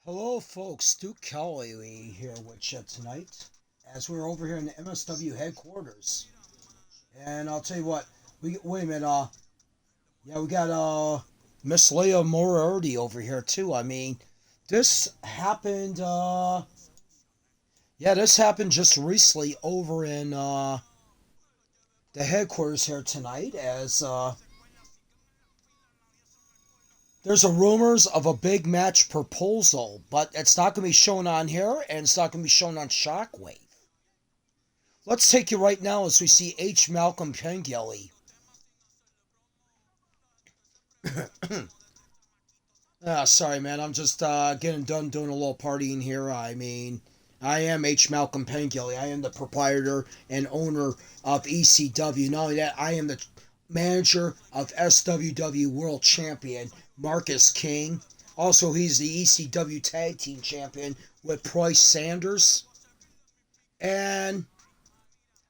Hello, folks. Stu Kelly here with you tonight, as we're over here in the MSW headquarters. And I'll tell you what, we wait a minute. Yeah, we got Miss Leah Moriarty over here too. I mean, this happened. Yeah, this happened just recently over in the headquarters here tonight. As there's a rumors of a big match proposal, but it's not going to be shown on here, and it's not going to be shown on Shockwave. Let's take you right now as we see H. Malcolm Pengilly. Sorry, man. I'm just getting done doing a little partying here. I mean, I am H. Malcolm Pengilly. I am the proprietor and owner of ECW. Not only that, I am the manager of SWW World Champion Marcus King. Also, he's the ECW Tag Team Champion with Price Sanders. And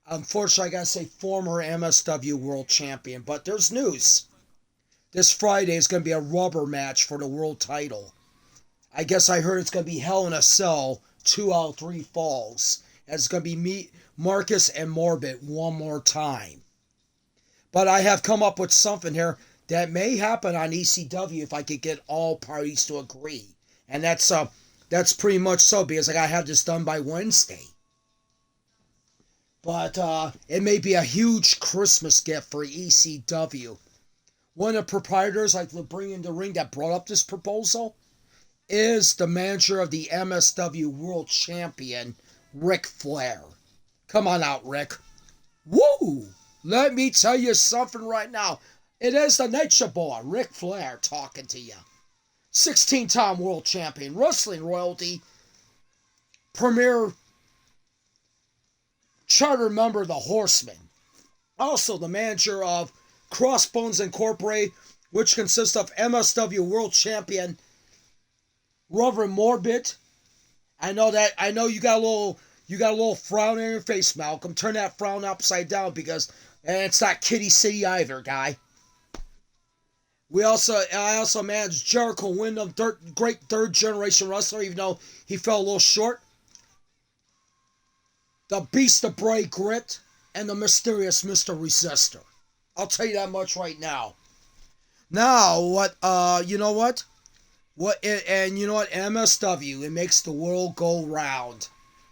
unfortunately, I gotta say, former MSW World Champion. But there's news. This Friday is gonna be a rubber match for the world title. I guess I heard it's gonna be Hell in a Cell, 2 out of 3 falls. And it's gonna be me, Marcus, and Morbid one more time. But I have come up with something here that may happen on ECW if I could get all parties to agree. And that's pretty much so because I gotta have this done by Wednesday. But it may be a huge Christmas gift for ECW. One of the proprietors I'd like to bring in the ring that brought up this proposal is the manager of the MSW World Champion, Ric Flair. Come on out, Rick. Woo! Let me tell you something right now. It is the Nature Boy, Ric Flair, talking to you. 16-time world champion, wrestling royalty, premier charter member of the Horsemen. Also the manager of Crossbones Incorporated, which consists of MSW World Champion Reverend Morbid. I know you got a little frown on your face, Malcolm. Turn that frown upside down because it's not Kitty City either, guy. I also managed Jericho Windham, great third generation wrestler, even though he fell a little short. The Beast of Bray Grit and the mysterious Mr. Resistor. I'll tell you that much right now. Now, you know what? And you know what? MSW, it makes the world go round.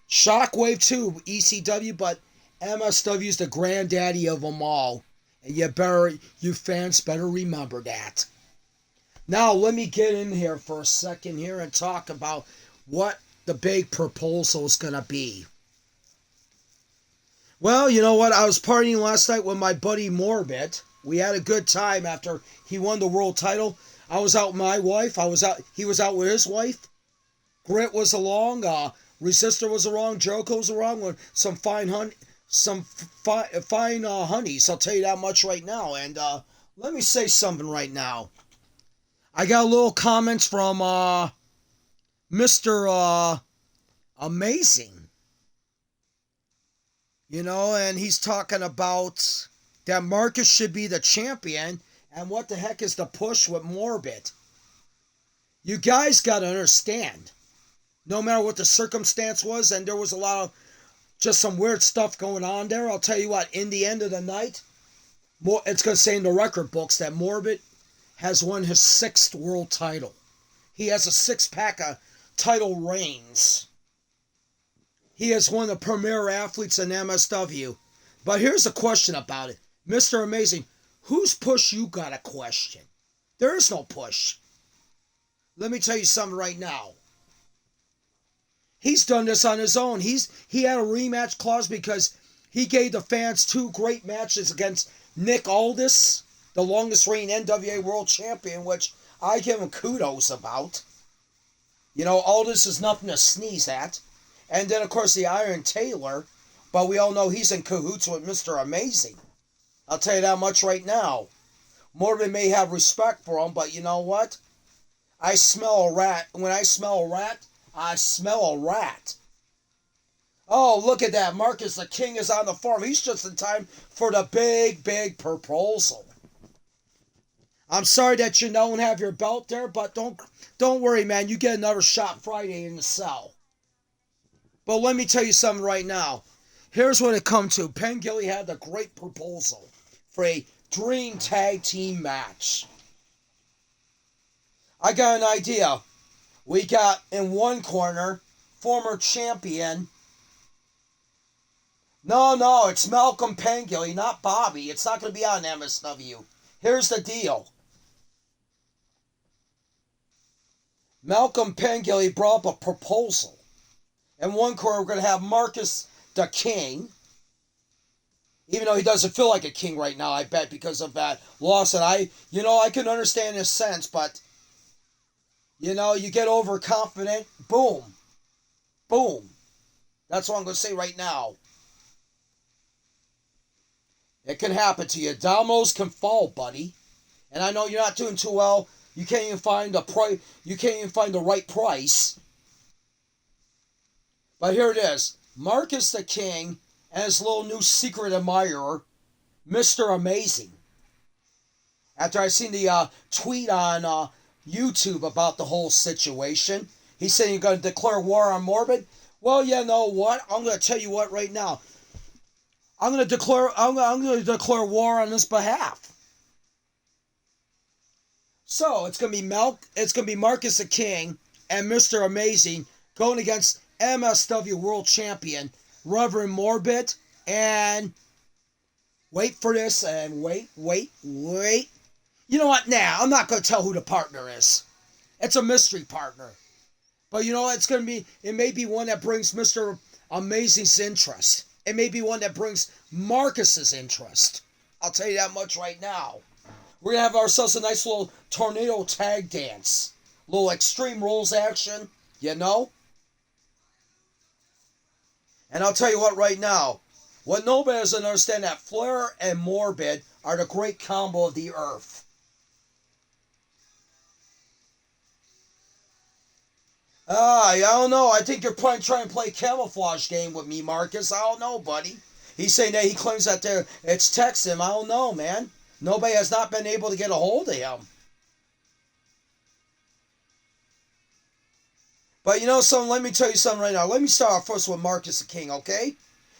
Shockwave too, ECW, but MSW is the granddaddy of them all. And you fans better remember that. Now, let me get in here for a second here and talk about what the big proposal is going to be. Well, you know what? I was partying last night with my buddy Morbid. We had a good time after he won the world title. I was out with my wife. He was out with his wife. Grit was along. Resistor was along. Jericho was along with some fine honeys. I'll tell you that much right now. And let me say something right now. I got a little comments from Mr. Amazing. You know, and he's talking about that Marcus should be the champion, and what the heck is the push with Morbid? You guys got to understand, no matter what the circumstance was, and there was a lot of just some weird stuff going on there, I'll tell you what, in the end of the night, it's going to say in the record books that Morbid has won his 6th world title. He has a 6-pack of title reigns. He is one of the premier athletes in MSW. But here's a question about it. Mr. Amazing, whose push you got to question? There is no push. Let me tell you something right now. He's done this on his own. He had a rematch clause because he gave the fans 2 great matches against Nick Aldis, the longest reigning NWA World Champion, which I give him kudos about. You know, Aldis is nothing to sneeze at. And then, of course, the Iron Taylor. But we all know he's in cahoots with Mr. Amazing. I'll tell you that much right now. Morbid may have respect for him, but you know what? I smell a rat. When I smell a rat, I smell a rat. Oh, look at that. Marcus the King is on the farm. He's just in time for the big proposal. I'm sorry that you don't have your belt there, but don't worry, man. You get another shot Friday in the cell. But let me tell you something right now. Here's what it come to. Penn Gilly had a great proposal for a dream tag team match. I got an idea. We got in one corner former champion. No, it's Malcolm Pengilly, not Bobby. It's not going to be on MSW. Here's the deal. Malcolm Pengilly brought up a proposal. In one corner, we're going to have Marcus the King. Even though he doesn't feel like a king right now, I bet, because of that loss. And I can understand his sense, but, you get overconfident, boom. Boom. That's what I'm going to say right now. It can happen to you. Dominoes can fall, buddy. And I know you're not doing too well. You can't even find You can't even find the right price. But here it is. Marcus the King and his little new secret admirer, Mr. Amazing. After I seen the tweet on YouTube about the whole situation, he's saying you're going to declare war on Morbid. Well, you know what? I'm going to tell you what right now. I'm going to declare war on his behalf. So it's going to be Marcus the King and Mr. Amazing going against MSW World Champion Reverend Morbid, and wait for this, and wait. You know what? Nah, I'm not going to tell who the partner is. It's a mystery partner. But you know what? It may be one that brings Mr. Amazing's interest. It may be one that brings Marcus's interest. I'll tell you that much right now. We're going to have ourselves a nice little tornado tag dance. Little Extreme Rules action, And I'll tell you what right now. What nobody doesn't understand, that Flair and Morbid are the great combo of the earth. I don't know. I think you're trying to play camouflage game with me, Marcus. I don't know, buddy. He's saying that he claims that it's text him. I don't know, man. Nobody has not been able to get a hold of him. But let me tell you something right now. Let me start off first with Marcus the King, okay?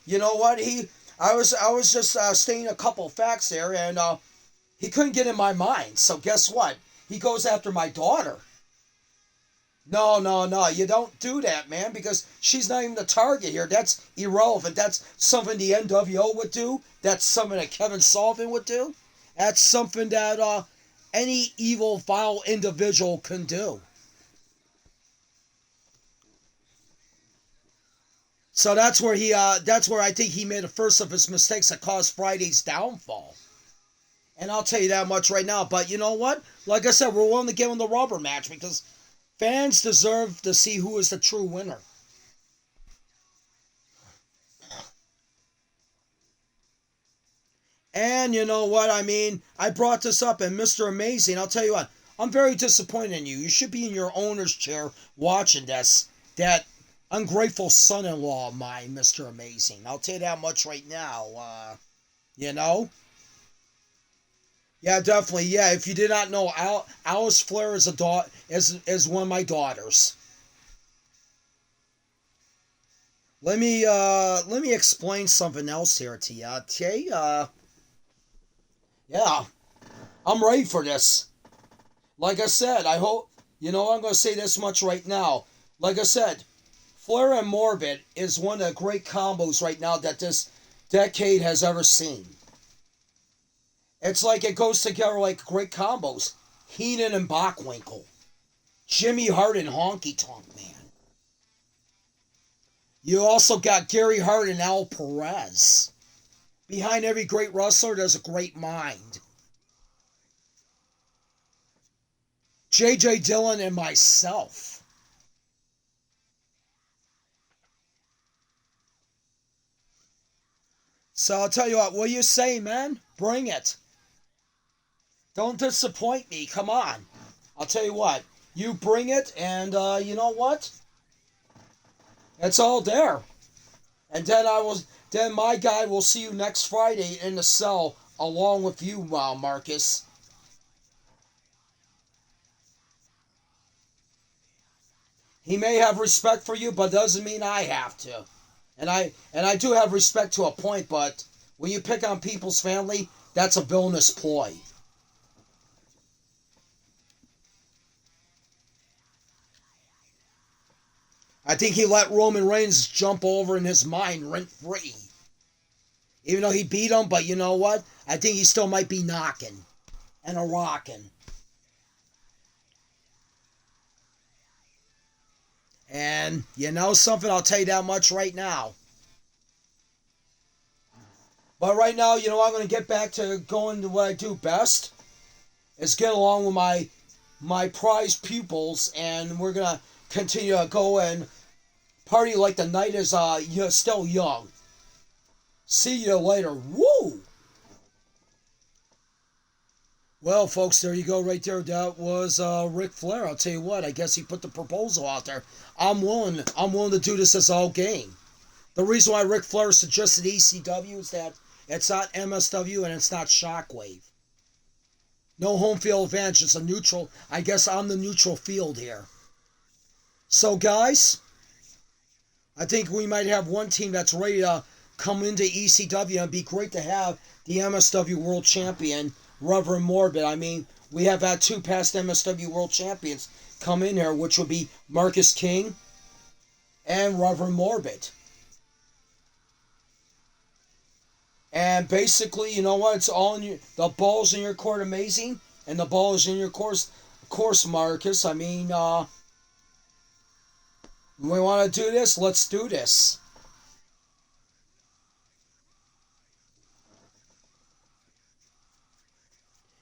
You know what? I was just stating a couple facts there, and he couldn't get in my mind. So guess what? He goes after my daughter. No. You don't do that, man, because she's not even the target here. That's irrelevant. That's something the NWO would do. That's something that Kevin Sullivan would do. That's something that any evil, vile individual can do. So that's where I think he made the first of his mistakes that caused Friday's downfall. And I'll tell you that much right now. But you know what? Like I said, we're willing to give him the rubber match because fans deserve to see who is the true winner. And you know what? I mean, I brought this up, and Mr. Amazing, I'll tell you what, I'm very disappointed in you. You should be in your owner's chair watching this. That ungrateful son-in-law of mine, Mr. Amazing. I'll tell you that much right now. Yeah, definitely. Yeah, if you did not know, Alice Flair is one of my daughters. Let me explain something else here to you. Okay. Yeah, I'm ready for this. Like I said, I hope I'm going to say this much right now. Like I said, Flair and Morbid is one of the great combos right now that this decade has ever seen. It's like it goes together like great combos. Heenan and Bockwinkel. Jimmy Hart and Honky Tonk Man. You also got Gary Hart and Al Perez. Behind every great wrestler, there's a great mind. J.J. Dillon and myself. So I'll tell you what you say, man? Bring it. Don't disappoint me. Come on. I'll tell you what. You bring it, and you know what? It's all there. And then my guy will see you next Friday in the cell along with you, Marcus. He may have respect for you, but doesn't mean I have to. And I do have respect to a point, but when you pick on people's family, that's a villainous ploy. I think he let Roman Reigns jump over in his mind rent free. Even though he beat him, but you know what? I think he still might be knocking and a rocking. And you know something? I'll tell you that much right now. But right now, you know, I'm going to get back to going to what I do best. Is get along with my prize pupils, and we're going to continue to go and party like the night is still young. See you later. Woo! Well, folks, there you go right there. That was Ric Flair. I'll tell you what, I guess he put the proposal out there. I'm willing to do this as a whole game. The reason why Ric Flair suggested ECW is that it's not MSW and it's not Shockwave. No home field advantage. It's a neutral. I guess I'm the neutral field here. So, guys, I think we might have one team that's ready to come into ECW, and it'd be great to have the MSW World Champion, Reverend Morbid. I mean, we have had two past MSW World Champions come in here, which would be Marcus King and Reverend Morbid. And basically, you know what? It's all in the ball's in your court, amazing, and the ball is in your course, Marcus. I mean, we want to do this. Let's do this.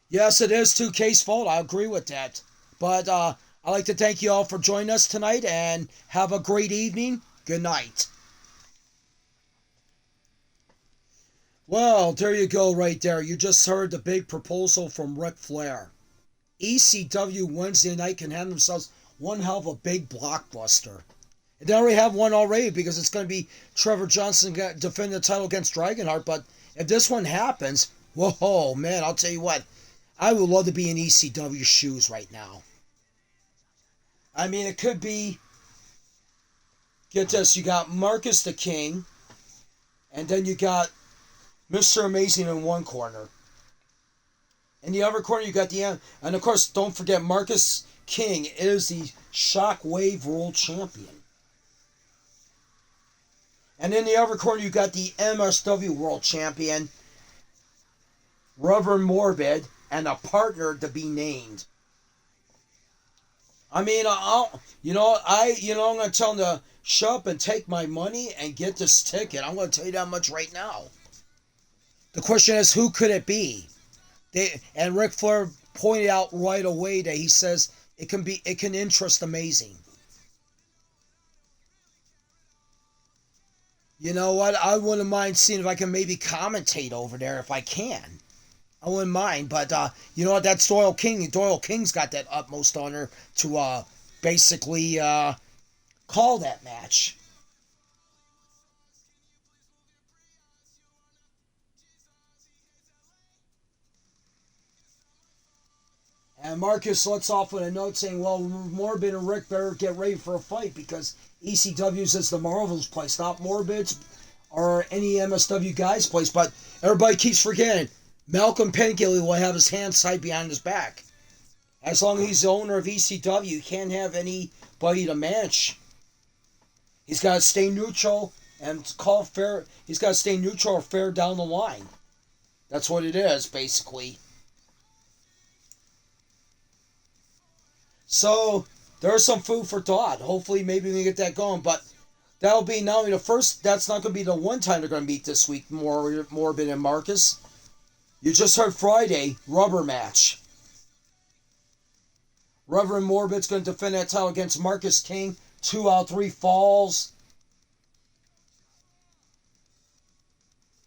Yes, it is 2K's fault. I agree with that. But I'd like to thank you all for joining us tonight, and have a great evening. Good night. Well, there you go right there. You just heard the big proposal from Ric Flair. ECW Wednesday night can have themselves one hell of a big blockbuster. They already have one already because it's going to be Trevor Johnson defending the title against Dragonheart. But if this one happens, whoa, man, I'll tell you what. I would love to be in ECW shoes right now. I mean, it could be, get this, you got Marcus the King, and then you got Mr. Amazing in one corner. In the other corner, you got and of course, don't forget, Marcus King is the Shockwave World Champion. And in the other corner, you got the MSW World Champion, Reverend Morbid, and a partner to be named. I mean, I'm going to tell them to show up and take my money and get this ticket. I'm going to tell you that much right now. The question is, who could it be? And Ric Flair pointed out right away that he says it can interest Amazing. You know what? I wouldn't mind seeing if I can maybe commentate over there if I can. I wouldn't mind, but you know what? That's Doyle King. Doyle King's got that utmost honor to basically call that match. And Marcus lets off with a note saying, well, Morbid and Rick better get ready for a fight because ECW's is the Marvel's place, not Morbid's or any MSW guy's place. But everybody keeps forgetting, Malcolm Pengilly will have his hands tied behind his back. As long as he's the owner of ECW, he can't have anybody to match. He's got to stay neutral and call fair. He's got to stay neutral or fair down the line. That's what it is, basically. So, there's some food for thought. Hopefully, maybe we can get that going. But that'll be not only the first, that's not going to be the one time they're going to meet this week, Morbid and Marcus. You just heard Friday, rubber match. Reverend Morbid's going to defend that title against Marcus King. 2 out of 3 falls.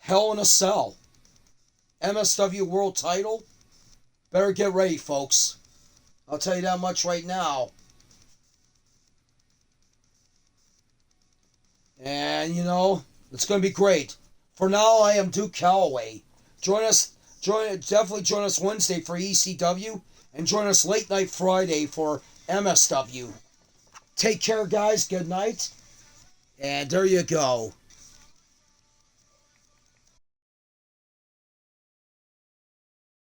Hell in a Cell. MSW World title. Better get ready, folks. I'll tell you that much right now. And, you know, it's going to be great. For now, I am Duke Calloway. Definitely join us Wednesday for ECW. And join us late night Friday for MSW. Take care, guys. Good night. And there you go.